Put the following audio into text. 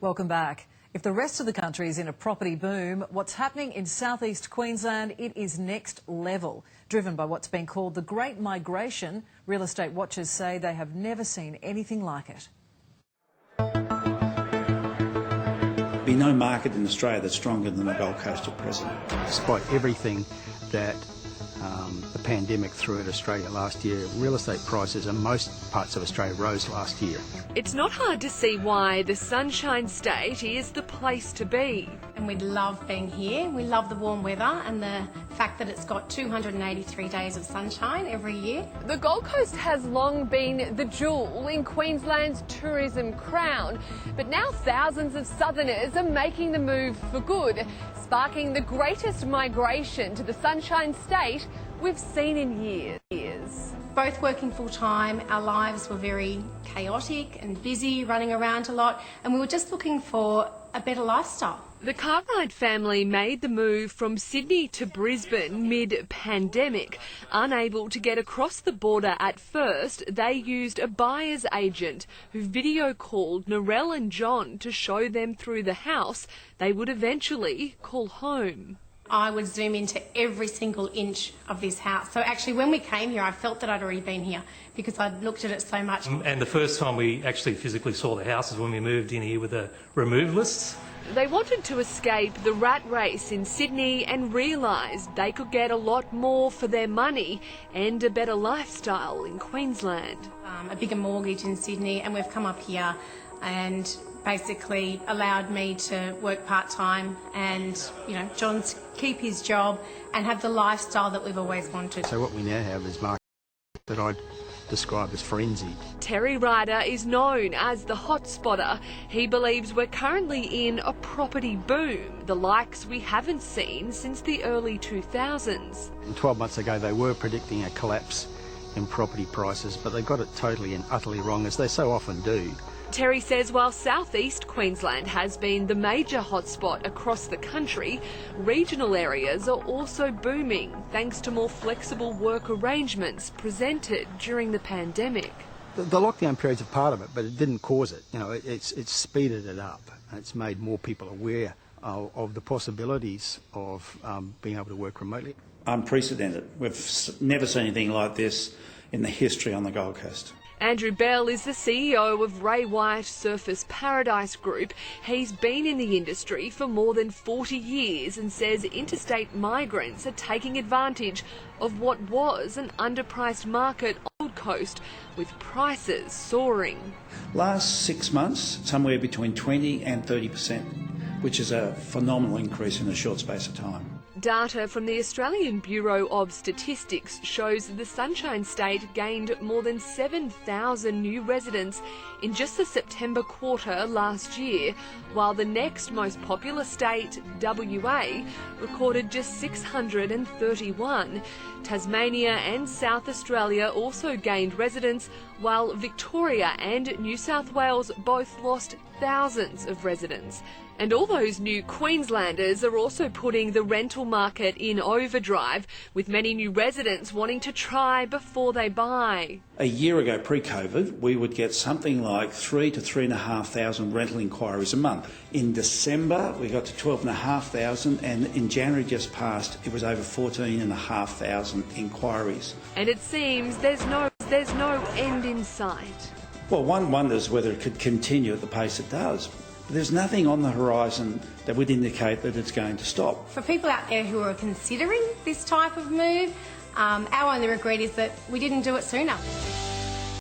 Welcome back. If the rest of the country is in a property boom, what's happening in southeast Queensland, it is next level. Driven by what's been called the Great Migration, real estate watchers say they have never seen anything like it. There'll be no market in Australia that's stronger than the Gold Coast at present. Despite everything that the pandemic threw at Australia last year, real estate prices in most parts of Australia rose last year. It's not hard to see why the Sunshine State is the place to be. And we love being here. We love the warm weather and the fact that it's got 283 days of sunshine every year. The Gold Coast has long been the jewel in Queensland's tourism crown, but now thousands of southerners are making the move for good, sparking the greatest migration to the Sunshine State we've seen in years. Both working full time, our lives were very chaotic and busy, running around a lot, and we were just looking for a better lifestyle. The Cartwright family made the move from Sydney to Brisbane mid-pandemic. Unable to get across the border at first, they used a buyer's agent who video called Narelle and John to show them through the house they would eventually call home. I would zoom into every single inch of this house. So actually when we came here, I felt that I'd already been here because I'd looked at it so much. And the first time we actually physically saw the house is when we moved in here with the removalists. They wanted to escape the rat race in Sydney and realised they could get a lot more for their money and a better lifestyle in Queensland. A bigger mortgage in Sydney, and we've come up here and basically allowed me to work part-time and, John keep his job and have the lifestyle that we've always wanted. So what we now have is market that I'd describe as frenzied. Terry Ryder is known as the hot spotter. He believes we're currently in a property boom, the likes we haven't seen since the early 2000s. And 12 months ago they were predicting a collapse in property prices, but they got it totally and utterly wrong, as they so often do. Terry says while southeast Queensland has been the major hotspot across the country, regional areas are also booming thanks to more flexible work arrangements presented during the pandemic. The lockdown period's a part of it, but it didn't cause it. It's speeded it up. It's made more people aware of the possibilities of being able to work remotely. Unprecedented. We've never seen anything like this in the history on the Gold Coast. Andrew Bell is the CEO of Ray White Surface Paradise Group. He's been in the industry for more than 40 years and says interstate migrants are taking advantage of what was an underpriced market on the Gold Coast, with prices soaring. Last 6 months, somewhere between 20 and 30%, which is a phenomenal increase in a short space of time. Data from the Australian Bureau of Statistics shows the Sunshine State gained more than 7,000 new residents in just the September quarter last year, while the next most populous state, WA, recorded just 631. Tasmania and South Australia also gained residents, while Victoria and New South Wales both lost thousands of residents. And all those new Queenslanders are also putting the rental market in overdrive, with many new residents wanting to try before they buy. A year ago, pre-COVID, we would get something like 3,000 to 3,500 rental inquiries a month. In December, we got to 12,500, and in January just past, it was over 14,500 inquiries. And it seems there's no end in sight. Well, one wonders whether it could continue at the pace it does. There's nothing on the horizon that would indicate that it's going to stop. For people out there who are considering this type of move, our only regret is that we didn't do it sooner.